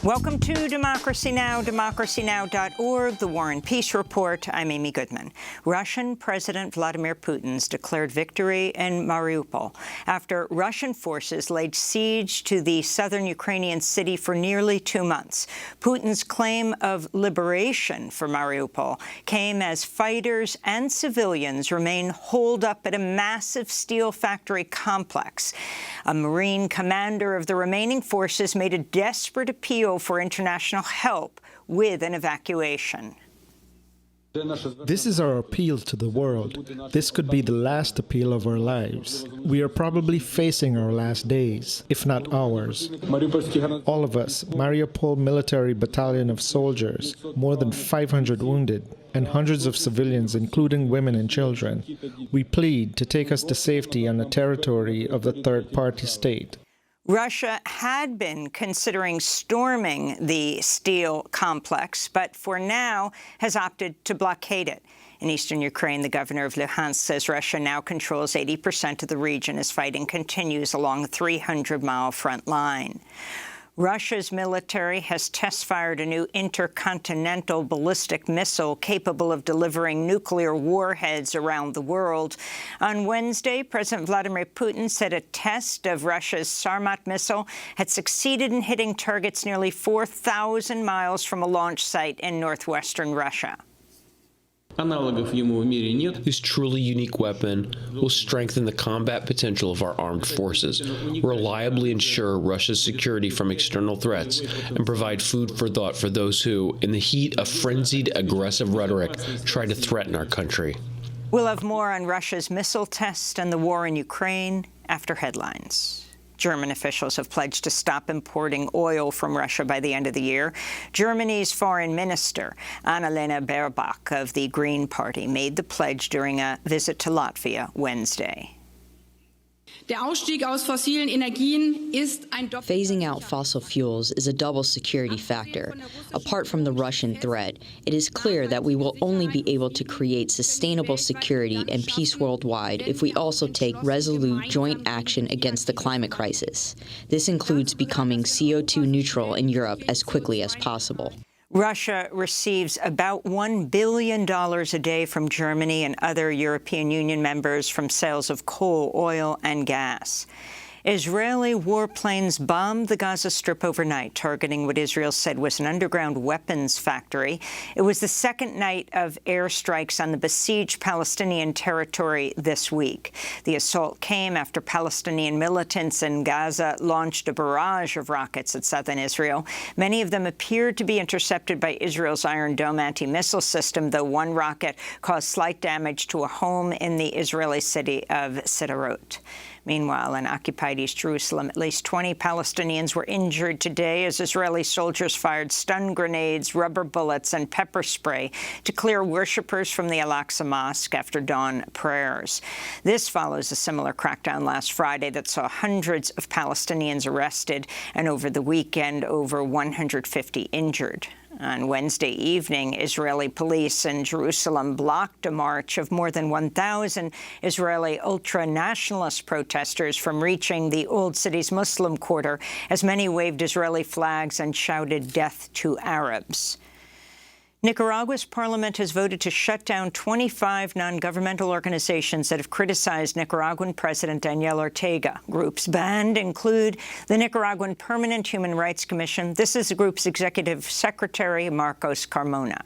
Welcome to Democracy Now!, democracynow.org, the War and Peace Report. I'm Amy Goodman. Russian President Vladimir Putin's declared victory in Mariupol after Russian forces laid siege to the southern Ukrainian city for nearly 2 months. Putin's claim of liberation for Mariupol came as fighters and civilians remain holed up at a massive steel factory complex. A Marine commander of the remaining forces made a desperate appeal for international help with an evacuation. This is our appeal to the world. This could be the last appeal of our lives. We are probably facing our last days, if not ours. All of us, Mariupol Military Battalion of soldiers, more than 500 wounded, and hundreds of civilians, including women and children. We plead to take us to safety on the territory of the third-party state. Russia had been considering storming the steel complex, but for now has opted to blockade it. In eastern Ukraine, the governor of Luhansk says Russia now controls 80% of the region as fighting continues along a 300-mile front line. Russia's military has test-fired a new intercontinental ballistic missile capable of delivering nuclear warheads around the world. On Wednesday, President Vladimir Putin said a test of Russia's Sarmat missile had succeeded in hitting targets nearly 4,000 miles from a launch site in northwestern Russia. This truly unique weapon will strengthen the combat potential of our armed forces, reliably ensure Russia's security from external threats, and provide food for thought for those who, in the heat of frenzied, aggressive rhetoric, try to threaten our country. We'll have more on Russia's missile test and the war in Ukraine after headlines. German officials have pledged to stop importing oil from Russia by the end of the year. Germany's foreign minister, Annalena Baerbock of the Green Party, made the pledge during a visit to Latvia Wednesday. Phasing out fossil fuels is a double security factor. Apart from the Russian threat, it is clear that we will only be able to create sustainable security and peace worldwide if we also take resolute joint action against the climate crisis. This includes becoming CO2 neutral in Europe as quickly as possible. Russia receives about $1 billion a day from Germany and other European Union members from sales of coal, oil, and gas. Israeli warplanes bombed the Gaza Strip overnight, targeting what Israel said was an underground weapons factory. It was the second night of airstrikes on the besieged Palestinian territory this week. The assault came after Palestinian militants in Gaza launched a barrage of rockets at southern Israel. Many of them appeared to be intercepted by Israel's Iron Dome anti-missile system, though one rocket caused slight damage to a home in the Israeli city of Sderot. Meanwhile, in occupied East Jerusalem, at least 20 Palestinians were injured today as Israeli soldiers fired stun grenades, rubber bullets, and pepper spray to clear worshippers from the Al-Aqsa Mosque after dawn prayers. This follows a similar crackdown last Friday that saw hundreds of Palestinians arrested and over the weekend over 150 injured. On Wednesday evening, Israeli police in Jerusalem blocked a march of more than 1,000 Israeli ultra-nationalist protesters from reaching the Old City's Muslim quarter, as many waved Israeli flags and shouted "Death to Arabs." Nicaragua's parliament has voted to shut down 25 non-governmental organizations that have criticized Nicaraguan President Daniel Ortega. Groups banned include the Nicaraguan Permanent Human Rights Commission. This is the group's executive secretary, Marcos Carmona.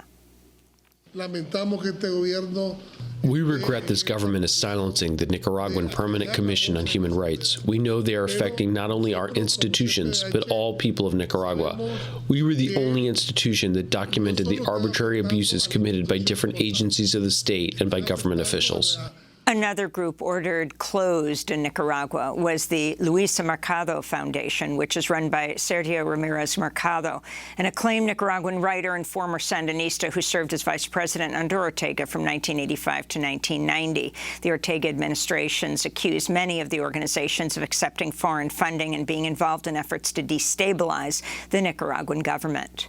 We regret this government is silencing the Nicaraguan Permanent Commission on Human Rights. We know they are affecting not only our institutions, but all people of Nicaragua. We were the only institution that documented the arbitrary abuses committed by different agencies of the state and by government officials. Another group ordered closed in Nicaragua was the Luisa Mercado Foundation, which is run by Sergio Ramirez Mercado, an acclaimed Nicaraguan writer and former Sandinista who served as vice president under Ortega from 1985 to 1990. The Ortega administrations accused many of the organizations of accepting foreign funding and being involved in efforts to destabilize the Nicaraguan government.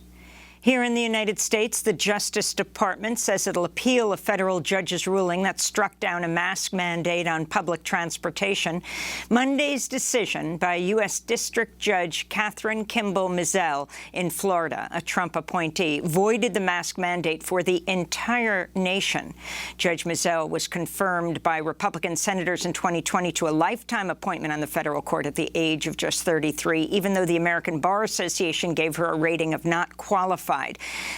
Here in the United States, the Justice Department says it'll appeal a federal judge's ruling that struck down a mask mandate on public transportation. Monday's decision by U.S. District Judge Catherine Kimball Mizell in Florida, a Trump appointee, voided the mask mandate for the entire nation. Judge Mizell was confirmed by Republican senators in 2020 to a lifetime appointment on the federal court at the age of just 33, even though the American Bar Association gave her a rating of not qualified.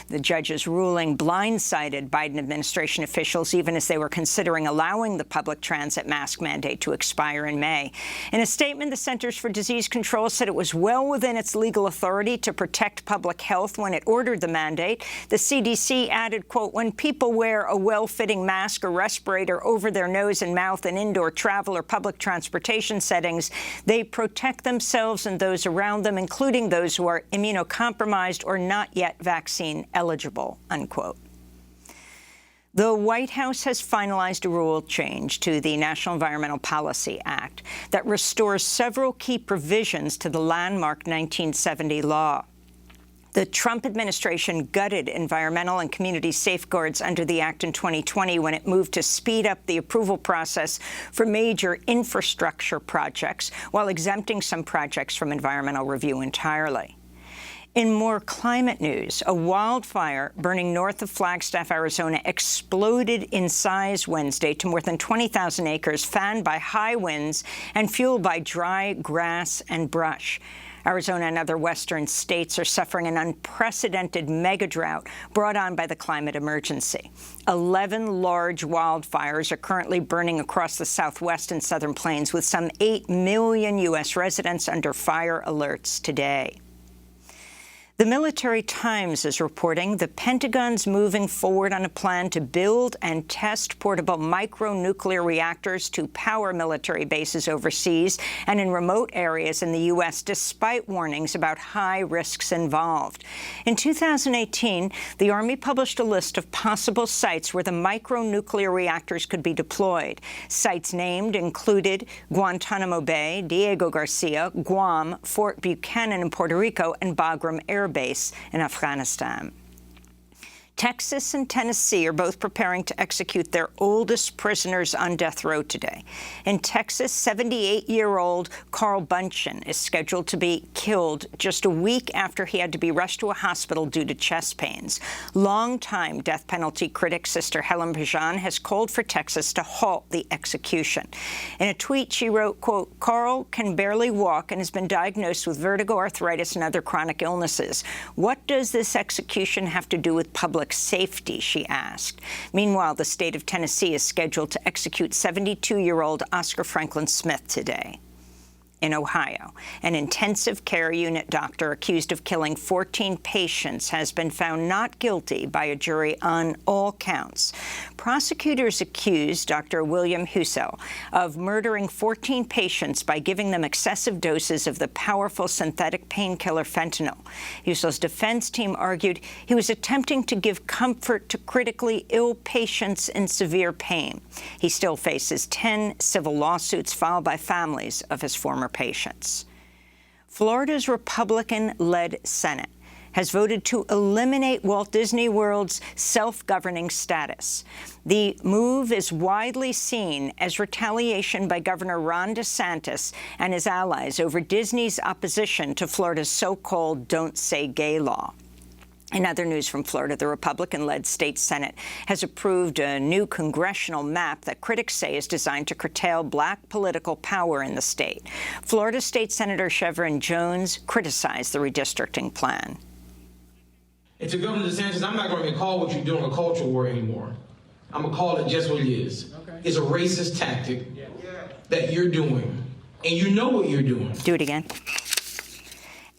The judge's ruling blindsided Biden administration officials even as they were considering allowing the public transit mask mandate to expire in May. In a statement, the Centers for Disease Control said it was well within its legal authority to protect public health when it ordered the mandate. The CDC added, quote, when people wear a well-fitting mask or respirator over their nose and mouth in indoor travel or public transportation settings, they protect themselves and those around them, including those who are immunocompromised or not yet vaccine eligible, unquote. The White House has finalized a rule change to the National Environmental Policy Act that restores several key provisions to the landmark 1970 law. The Trump administration gutted environmental and community safeguards under the act in 2020 when it moved to speed up the approval process for major infrastructure projects while exempting some projects from environmental review entirely. In more climate news, a wildfire burning north of Flagstaff, Arizona, exploded in size Wednesday to more than 20,000 acres, fanned by high winds and fueled by dry grass and brush. Arizona and other western states are suffering an unprecedented mega-drought brought on by the climate emergency. 11 large wildfires are currently burning across the southwest and southern plains, with some 8 million U.S. residents under fire alerts today. The Military Times is reporting the Pentagon's moving forward on a plan to build and test portable micronuclear reactors to power military bases overseas and in remote areas in the U.S., despite warnings about high risks involved. In 2018, the Army published a list of possible sites where the micronuclear reactors could be deployed. Sites named included Guantanamo Bay, Diego Garcia, Guam, Fort Buchanan in Puerto Rico, and Bagram Air Base in Afghanistan. Texas and Tennessee are both preparing to execute their oldest prisoners on death row today. In Texas, 78-year-old Carl Bunchen is scheduled to be killed just a week after he had to be rushed to a hospital due to chest pains. Longtime death penalty critic Sister Helen Pajan has called for Texas to halt the execution. In a tweet, she wrote, quote, Carl can barely walk and has been diagnosed with vertigo, arthritis, and other chronic illnesses. What does this execution have to do with public safety, she asked. Meanwhile, the state of Tennessee is scheduled to execute 72-year-old Oscar Franklin Smith today. In Ohio, an intensive care unit doctor accused of killing 14 patients has been found not guilty by a jury on all counts. Prosecutors accused Dr. William Hussell of murdering 14 patients by giving them excessive doses of the powerful synthetic painkiller fentanyl. Hussell's defense team argued he was attempting to give comfort to critically ill patients in severe pain. He still faces 10 civil lawsuits filed by families of his former patients. Florida's Republican-led Senate has voted to eliminate Walt Disney World's self-governing status. The move is widely seen as retaliation by Governor Ron DeSantis and his allies over Disney's opposition to Florida's so-called Don't Say Gay law. In other news from Florida, the Republican-led state Senate has approved a new congressional map that critics say is designed to curtail black political power in the state. Florida State Senator Chevron Jones criticized the redistricting plan. And to Governor DeSantis, I'm not going to call what you're doing a culture war anymore. I'm going to call it just what it is. Okay. It's a racist tactic that you're doing, and you know what you're doing. Do it again.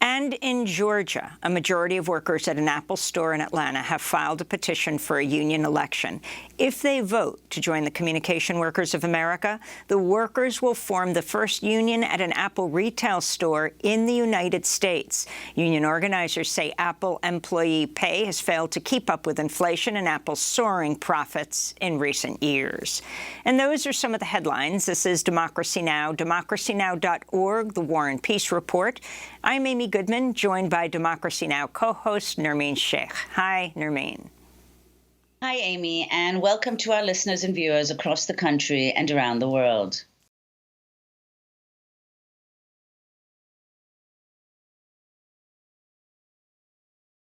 And in Georgia, a majority of workers at an Apple store in Atlanta have filed a petition for a union election. If they vote to join the Communication Workers of America, the workers will form the first union at an Apple retail store in the United States. Union organizers say Apple employee pay has failed to keep up with inflation and Apple's soaring profits in recent years. And those are some of the headlines. This is Democracy Now!, democracynow.org, the War and Peace Report. I'm Amy Goodman, joined by Democracy Now! Co-host Nermeen Sheikh. Hi, Nermeen. Hi, Amy, and welcome to our listeners and viewers across the country and around the world.